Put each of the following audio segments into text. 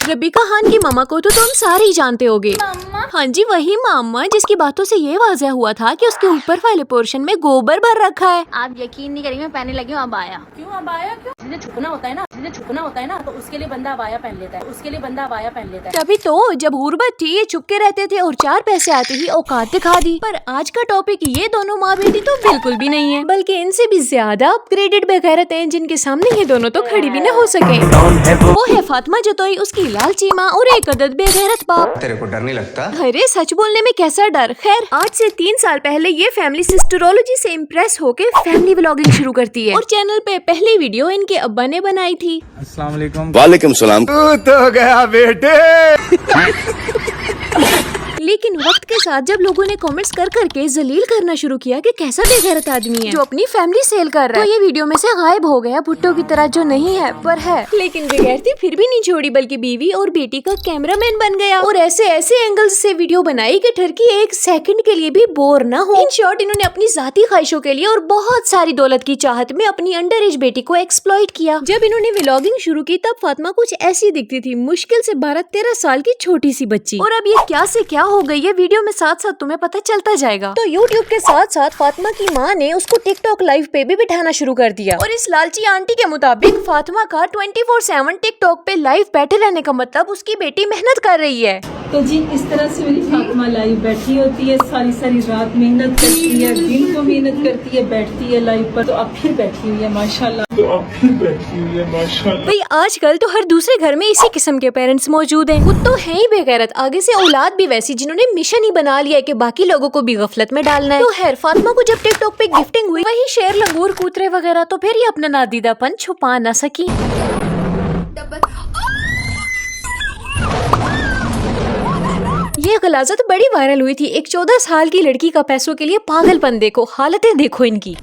रबीका खान की मामा को तो तुम सारे ही जानते होगे। हाँ जी, वही मामा जिसकी बातों से ये वाज़ह हुआ था कि उसके ऊपर वाले पोर्शन में गोबर भर रखा है। आप यकीन नहीं करेंगे, मैं पहनने लगी हूँ अबाया। क्यों अबाया? क्यों? जिन्हें छुपना होता है ना, तो उसके लिए बंदा अबाया पहन लेता है, तभी तो जब गुर्बत थी ये चुपके रहते थे और 4 पैसे आते ही औकात दिखा दी। पर आज का टॉपिक ये दोनों माँ बेटी तो बिल्कुल भी नहीं है, बल्कि इनसे भी ज्यादा अपग्रेडेड बेगैरत हैं, जिनके सामने ये दोनों तो खड़ी भी न हो सके। वो है फातिमा जतोई, उसकी लालची माँ और एक अदद बेगैरत बाप। तेरे को डर नहीं लगता? अरे सच बोलने में कैसा डर। खैर, आज से 3 साल पहले ये फैमिली सिस्टरोलॉजी से इम्प्रेस होके फैमिली व्लॉगिंग शुरू करती है और चैनल पे पहली वीडियो इनके अब्बा ने बनाई थी। अस्सलाम वालेकुम। वालेकुम सलाम। तू तो गया बेटे। लेकिन वक्त के साथ जब लोगों ने कमेंट्स कर करके जलील करना शुरू किया कि कैसा बेगैरत आदमी है जो अपनी फैमिली सेल कर रहा है, तो ये वीडियो में से गायब हो गया, भुट्टो की तरह जो नहीं है पर है। लेकिन बेगैरती फिर भी नहीं छोड़ी, बल्कि बीवी और बेटी का कैमरामैन बन गया और ऐसे ऐसे एंगल्स से वीडियो बनाई कि ठरकी एक सेकंड के लिए भी बोर न हो। इन शॉर्ट, इन्होंने अपनी जाती ख्वाहिशों के लिए और बहुत सारी दौलत की चाहत में अपनी अंडर एज बेटी को एक्सप्लॉइट किया। जब इन्होंने व्लॉगिंग शुरू की तब फातिमा कुछ ऐसी दिखती थी, मुश्किल से 12-13 साल की छोटी सी बच्ची। और अब ये क्या से क्या हो गई है, वीडियो में साथ साथ तुम्हें पता चलता जाएगा। तो YouTube के साथ साथ फातिमा की माँ ने उसको टिकटॉक लाइव पे भी बिठाना शुरू कर दिया। और इस लालची आंटी के मुताबिक फातिमा का 24/7 टिकटॉक पे लाइव बैठे रहने का मतलब उसकी बेटी मेहनत कर रही है। तो जी इस तरह से मेरी फातिमा लाइव बैठी होती है, सारी रात मेहनत करती है, दिन को मेहनत करती है, बैठती है लाइव पर, तो अब फिर बैठी हुई है माशाल्लाह। भाई आजकल तो हर दूसरे घर में इसी किस्म के पेरेंट्स मौजूद हैं। खुद तो है ही बेगैरत, आगे से औलाद भी वैसी जिन्होंने मिशन ही बना लिया है कि बाकी लोगों को भी गफलत में डालना है। तो खैर, फातिमा को जब टिकटॉक पे गिफ्टिंग हुई, वही शेर, लंगूर, कूतरे वगैरह, तो फिर ये अपना नादीदापन छुपा न सकी। ये गलाजत बड़ी वायरल हुई थी। एक 14 साल की लड़की का पैसों के लिए पागलपन देखो, हालतें देखो इनकी।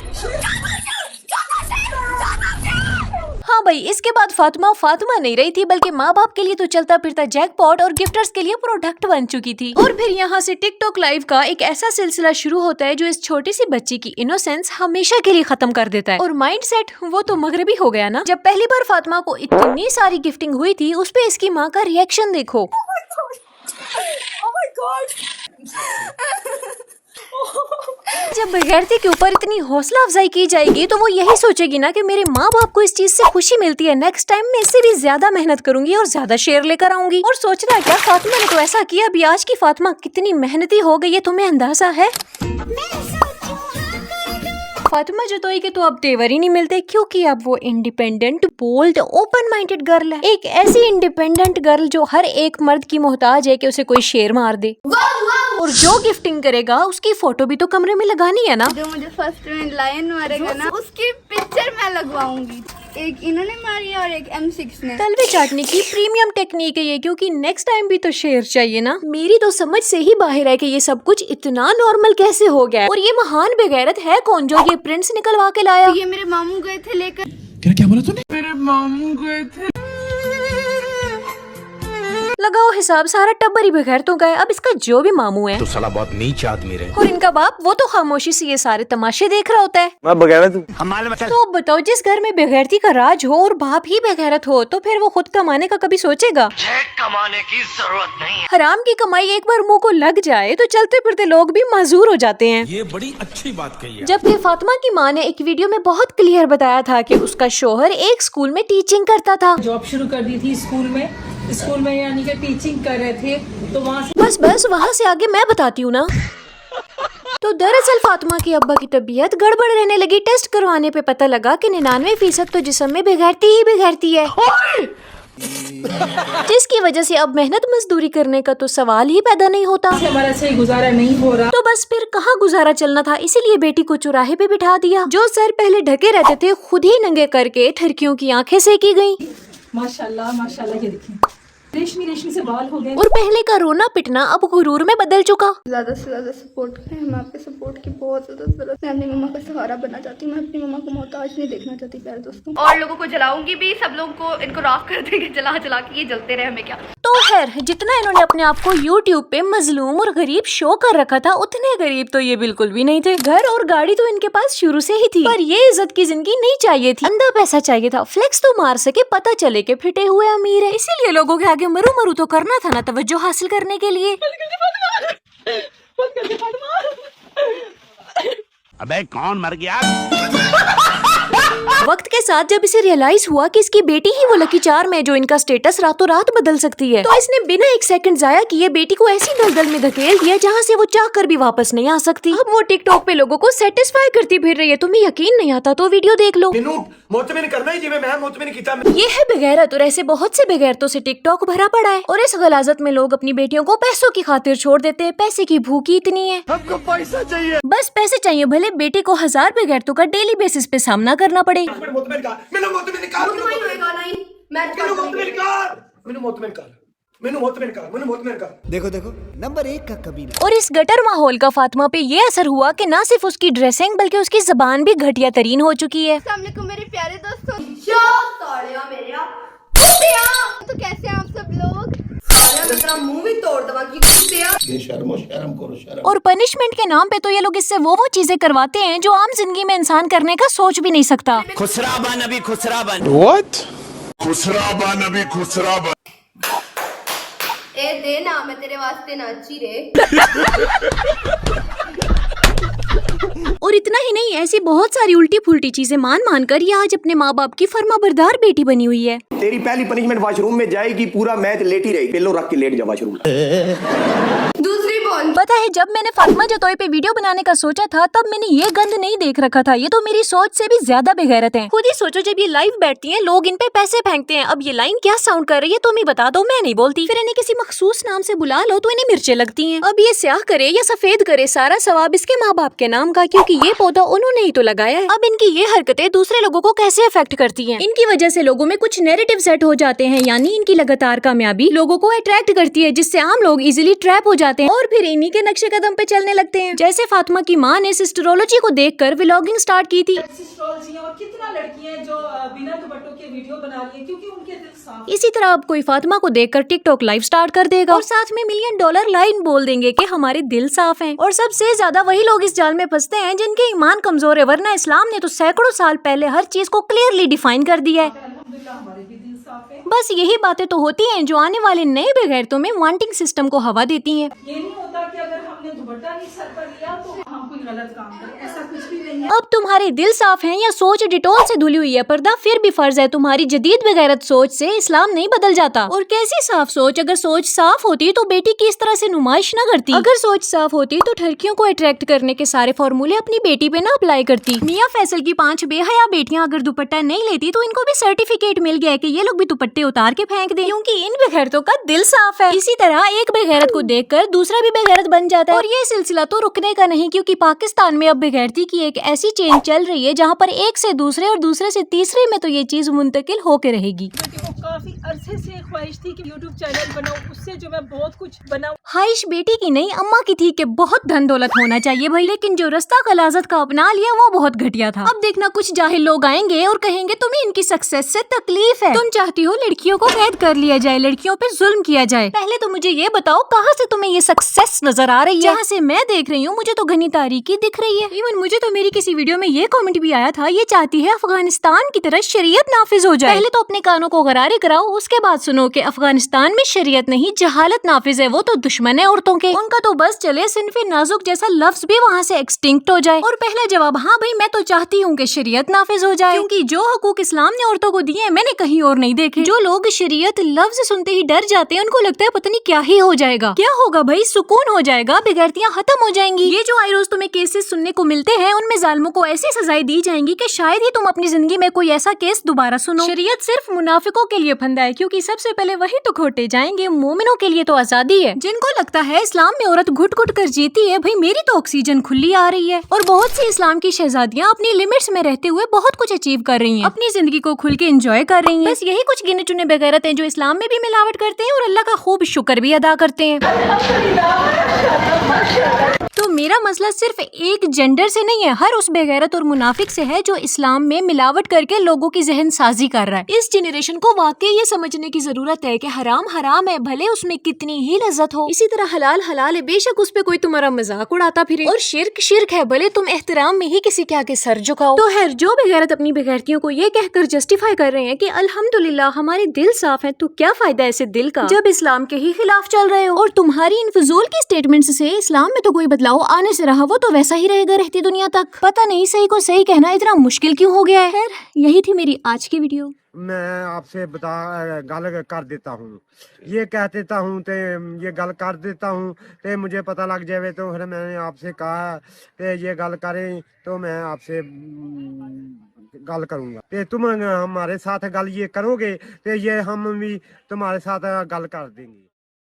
हाँ भाई, इसके बाद फातिमा नहीं रही थी, बल्कि माँ बाप के लिए तो चलता फिरता जैकपॉट और गिफ्टर्स के लिए प्रोडक्ट बन चुकी थी। और फिर यहाँ से टिकटॉक लाइव का एक ऐसा सिलसिला शुरू होता है जो इस छोटी सी बच्ची की इनोसेंस हमेशा के लिए खत्म कर देता है। और माइंडसेट वो तो मगरबी हो गया ना। जब पहली बार फातिमा को इतनी सारी गिफ्टिंग हुई थी, उस पे इसकी माँ का रिएक्शन देखो। जब बेगैरती के ऊपर इतनी हौसला अफजाई की जाएगी तो वो यही सोचेगी ना कि मेरे माँ बाप को इस चीज से खुशी मिलती है, नेक्स्ट टाइम मैं इससे भी ज्यादा मेहनत करूंगी और ज्यादा शेयर लेकर आऊंगी। और सोचना क्या, फातिमा ने तो ऐसा किया। अभी आज की फातिमा कितनी मेहनती हो गई है, तुम्हें अंदाजा है? फातिमा जतोई के तो अब तेवर ही नहीं मिलते, क्योंकि अब वो independent, bold, open minded girl है। एक ऐसी इंडिपेंडेंट गर्ल जो हर एक मर्द की मोहताज है कि उसे कोई शेर मार दे। और जो गिफ्टिंग करेगा उसकी फोटो भी तो कमरे में लगानी है ना। जो मुझे फर्स्ट में लायन मारेगा ना, उसकी पिक्चर मैं लगवाऊंगी। एक इन्होंने मारी है और एक M6 ने। तलवे चाटने की प्रीमियम टेक्निक है ये, क्योंकि नेक्स्ट टाइम भी तो शेयर चाहिए ना। मेरी तो समझ से ही बाहर है कि ये सब कुछ इतना नॉर्मल कैसे हो गया है। और ये महान बेगैरत है कौन जो ये प्रिंट्स निकलवा के लाया? तो ये मेरे मामू गए थे लेकर। क्या बोला तूने? मेरे मामू गए थे। लगाओ हिसाब, सारा टब्बर ही बेगैरतों का है। अब इसका जो भी मामू है तो साला बहुत नीच आदमी रहे। और इनका बाप, वो तो खामोशी से ये सारे तमाशे देख रहा होता है। मैं बगैरत हूँ। तो अब बताओ, जिस घर में बेगैरती का राज हो और बाप ही बेगैरत हो, तो फिर वो खुद कमाने का कभी सोचेगा? कमाने की जरूरत नहीं। हराम की कमाई एक बार मुंह को लग जाए तो चलते फिरते लोग भी माजूर हो जाते हैं। ये बड़ी अच्छी बात कही है। जबकि फातिमा की माँ ने एक वीडियो में बहुत क्लियर बताया था कि उसका शोहर एक स्कूल में टीचिंग करता था। जॉब शुरू कर दी थी स्कूल में यानी कि टीचिंग कर रहे थे, तो वहाँ से बस वहाँ से आगे मैं बताती हूँ ना। तो दरअसल फातिमा की अब्बा की तबीयत गड़बड़ रहने लगी। टेस्ट करवाने पे पता लगा कि 99% तो जिस्म में बेगैरती ही बेगैरती है, जिसकी वजह से अब मेहनत मजदूरी करने का तो सवाल ही पैदा नहीं होता। हमारा सही गुजारा नहीं हो रहा। तो बस फिर कहाँ गुजारा चलना था, इसीलिए बेटी को चौराहे पे बिठा दिया। जो सर पहले ढके रहते थे खुद ही नंगे करके ठरकियों की आंखें सेकी गयी। माशाल्लाह माशाल्लाह, ये देखिए रेशमी से बाल हो गए। और पहले का रोना पिटना अब गुरूर में बदल चुका। ज्यादा से ज्यादा सपोर्ट करें, हम आपके सपोर्ट की बहुत ज्यादा जरूरत है। मैं अपनी मम्मा का सहारा बनना चाहती हूँ, मैं अपनी मम्मा को मोहताज नहीं देखना चाहती। प्यारे दोस्तों, और लोगों को जलाऊंगी भी, सब लोगों को इनको राख कर देंगे जला के, ये जलते रहे हमें क्या। तो तो खैर, जितना इन्होंने अपने आप को YouTube पे मजलूम और गरीब शो कर रखा था, उतने गरीब तो ये बिल्कुल भी नहीं थे। घर और गाड़ी तो इनके पास शुरू से ही थी, पर ये इज्जत की जिंदगी नहीं चाहिए थी, अंधा पैसा चाहिए था। फ्लेक्स तो मार सके, पता चले के फिटे हुए अमीर है। इसीलिए लोगों के आगे मरू मरू तो करना था ना, तवज्जो हासिल करने के लिए। अबे कौन मर गया? वक्त के साथ जब इसे रियलाइज हुआ कि इसकी बेटी ही वो लकी चार्म है जो इनका स्टेटस रातों रात बदल सकती है, तो इसने बिना एक सेकंड जाया किए बेटी को ऐसी दलदल में धकेल दिया जहाँ से वो चाह कर भी वापस नहीं आ सकती। अब वो टिकटॉक पे लोगों को सेटिस्फाई करती फिर रही है। तुम्हें यकीन नहीं आता तो वीडियो देख लो। ये है बेगैरत, और ऐसे बहुत से बेगैरतों से टिकटॉक भरा पड़ा है। और इस गलाजत में लोग अपनी बेटियों को पैसों की खातिर छोड़ देते हैं। पैसे की भूख इतनी है, हमको पैसा चाहिए। बस पैसे चाहिए, भले बेटे को 1000 बेगैरतों का डेली बेसिस पे सामना करना पड़े। देखो देखो नंबर 1 का कमीना। और इस गटर माहौल का फातिमा पे ये असर हुआ कि ना सिर्फ उसकी ड्रेसिंग बल्कि उसकी जबान भी घटिया तरीन हो चुकी है। अस्सलाम वालेकुम मेरे प्यारे दोस्तों। तो कैसे हैं आप सब लोग? और पनिशमेंट के नाम पे तो ये लोग इससे वो चीजें करवाते हैं जो आम जिंदगी में इंसान करने का सोच भी नहीं सकता। खुसरा बन अभी खुसरा बन। What? खुसरा बन अभी खुसरा बन। ए दे ना, मैं तेरे वास्ते नाची रे। और इतना ही नहीं, ऐसी बहुत सारी उल्टी फुल्टी चीजें मान मान कर ये आज अपने माँ बाप की फर्माबरदार बेटी बनी हुई है। तेरी पहली पनिशमेंट वॉशरूम में जाएगी, पूरा मैच लेटी रही, पेलो रख के लेट जा वॉशरूम। दूसरी बोल। पता है, जब मैंने फातिमा जतोई पे वीडियो बनाने का सोचा था तब मैंने ये गंद नहीं देख रखा था। ये तो मेरी सोच से भी ज्यादा बेगैरत है। खुद ही सोचो, जब ये लाइव बैठती हैं लोग इन पे पैसे फेंकते हैं। अब ये लाइन क्या साउंड कर रही है तुम ही बता दो, मैं नहीं बोलती। फिर इन्हें किसी मखसूस नाम से बुला लो तो इन्हें मिर्चें लगती हैं। अब ये स्याह करे या सफेद करे, सारा सवाब इसके माँ बाप के नाम का, क्योंकि ये पौधा उन्होंने ही तो लगाया है। अब इनकी ये हरकतें दूसरे लोगों को कैसे अफेक्ट करती हैं? इनकी वजह से लोगों में कुछ नैरेटिव सेट हो जाते हैं, यानी इनकी लगातार कामयाबी लोगों को अट्रैक्ट करती है, जिससे आम लोग इजीली ट्रैप हो जाते हैं और फिर इन्हीं के नक्शे कदम पे चलने लगते हैं। जैसे फातिमा की माँ ने एस्ट्रोलॉजी को देखकर व्लॉगिंग स्टार्ट की थी। एस्ट्रोलॉजी और कितना लड़कियां हैं जो बिना दुपट्टों के वीडियो बना रही हैं क्योंकि उनके दिल साफ। इसी तरह अब कोई फातिमा को देखकर टिकटॉक लाइव स्टार्ट कर देगा और साथ में $1 मिलियन लाइन बोल देंगे कि हमारे दिल साफ हैं। और सबसे ज्यादा वही लोग इस जाल में फंसते हैं जिनके ईमान कमजोर है, वरना इस्लाम ने तो सैकड़ों साल पहले हर चीज को क्लियरली डिफाइन कर दिया है। अल्हम्दुलिल्लाह हमारे भी दिल साफ है। बस यही बातें तो होती हैं जो आने वाले नए बेगैरतों में वांटिंग सिस्टम को हवा देती हैं। ये नहीं होता कि अगर हमने दुपट्टा नहीं सर पर लिया तो हम कोई गलत काम करें, ऐसा कुछ भी नहीं है। अब तुम्हारे दिल साफ हैं या सोच डिटोल से धुली हुई है पर्दा, फिर भी फर्ज है तुम्हारी जदीद बेगैरत सोच से इस्लाम नहीं बदल जाता। और कैसी साफ सोच? अगर सोच साफ होती तो बेटी की इस तरह से नुमाइश न करती। अगर सोच साफ होती तो ठरकियों को अट्रैक्ट करने के सारे फॉर्मूले अपनी बेटी पे ना अप्लाई करती। मियाँ फैसल की 5 बेहया बेटियां अगर दुपट्टा नहीं लेती तो इनको भी सर्टिफिकेट मिल गया है कि ये लोग भी दुपट्टे उतार के फेंक दें, क्योंकि इन बेगैरतों का दिल साफ है। इसी तरह एक बेगैरत को देखकर दूसरा भी बेगैरत बन जाता है। और ये सिलसिला तो रुकने का नहीं, क्योंकि पाकिस्तान में अब बेगैरती की एक ऐसी चेन चल रही है जहाँ पर एक से दूसरे और दूसरे से तीसरे में तो ये चीज मुंतकिल होके रहेगी। काफी अरसे से ख्वाहिश थी कि यूट्यूब चैनल बनाऊं, उससे जो मैं बहुत कुछ बनाऊं। ख्वाहिश बेटी की नहीं अम्मा की थी कि बहुत धन दौलत होना चाहिए भाई, लेकिन जो रास्ता गलाजत का अपना लिया वो बहुत घटिया था। अब देखना कुछ जाहिल लोग आएंगे और कहेंगे तुम्हें इनकी सक्सेस से तकलीफ है, तुम चाहती हो लड़कियों को कैद कर लिया जाए, लड़कियों पे जुल्म किया जाए। पहले तो मुझे ये बताओ कहाँ से तुम्हें ये सक्सेस नजर आ रही है? जहाँ से मैं देख रही हूँ मुझे तो घनी तारीकी दिख रही है। इवन मुझे तो मेरी किसी वीडियो में ये कमेंट भी आया था, ये चाहती है अफगानिस्तान की तरह शरीयत नाफिज हो जाए। पहले तो अपने कानों को गरारे कराओ, उसके बाद सुनो कि अफगानिस्तान में शरीयत नहीं जहालत नाफिज है, वो तो दुश्मन है औरतों के। उनका तो बस चले सिनफी नाजुक जैसा लफ्ज भी वहाँ से एक्सटिंक्ट हो जाए। और पहला जवाब, हाँ भाई मैं तो चाहती हूँ कि शरीयत नाफिज हो जाए, क्योंकि जो हकूक इस्लाम ने औरतों को दिए हैं मैंने कहीं और नहीं देखे। जो लोग शरीयत लफ्ज सुनते ही डर जाते हैं उनको लगता है पता नहीं क्या ही हो जाएगा। क्या होगा भाई? सुकून हो जाएगा, बेगैरतियाँ खत्म हो जाएंगी। ये जो आई रोज तुम्हें केसेस सुनने को मिलते हैं उनमें जालिमों को ऐसी सजाएं दी जाएंगी कि शायद ही तुम अपनी जिंदगी में कोई ऐसा केस दोबारा सुनो। शरीयत सिर्फ मुनाफिकों के लिए फंदा है, क्योंकि सबसे पहले वही तो खोटे जाएंगे। मोमिनों के लिए तो आजादी है। जिनको लगता है इस्लाम में औरत घुट घुट कर जीती है, भाई मेरी तो ऑक्सीजन खुली आ रही है। और बहुत सी इस्लाम की शहजादियाँ अपनी लिमिट्स में रहते हुए बहुत कुछ अचीव कर रही हैं, अपनी जिंदगी को खुल के एंजॉय कर रही हैं। बस यही कुछ गिने चुने बेगैरत हैं जो इस्लाम में भी मिलावट करते हैं और अल्लाह का खूब शुक्र भी अदा करते हैं। तो मेरा मसला सिर्फ एक जेंडर से नहीं है, हर उस बेगैरत और मुनाफिक से है जो इस्लाम में मिलावट करके लोगों की जहन साजी कर रहा है। इस जनरेशन को वाकई ये समझने की जरूरत है कि हराम हराम है, भले उसमें कितनी ही लज्जत हो। इसी तरह हलाल हलाल है, बेशक उस पे कोई तुम्हारा मजाक उड़ाता फिरे। और शिर्क शिर्क है, भले तुम एहतराम में ही किसी के आगे सर झुकाओ। तो खैर, जो बेगैरत अपनी बेगैरतियों को ये कहकर जस्टिफाई कर रहे हैं कि अल्हम्दुलिल्लाह हमारे दिल साफ है, तो क्या फायदा ऐसे दिल का जब इस्लाम के ही खिलाफ चल रहे हो। और तुम्हारी इन फजूल की स्टेटमेंट्स से इस्लाम में तो कोई बदलाव आने से रहा, वो तो वैसा ही रहेगा रहती दुनिया तक। पता नहीं सही को सही कहना इतना मुश्किल क्यों हो गया है। खैर, यही थी मेरी आज की वीडियो। मैं आपसे गल कर देता हूँ, ये कह देता हूँ ते ये गल कर देता हूँ ते मुझे पता लग जाए, तो फिर मैंने आपसे कहा ते ये गल करें तो मैं आपसे गल करूँगा, ते तुम हमारे साथ गल ये करोगे तो ये हम भी तुम्हारे साथ गल कर देंगे।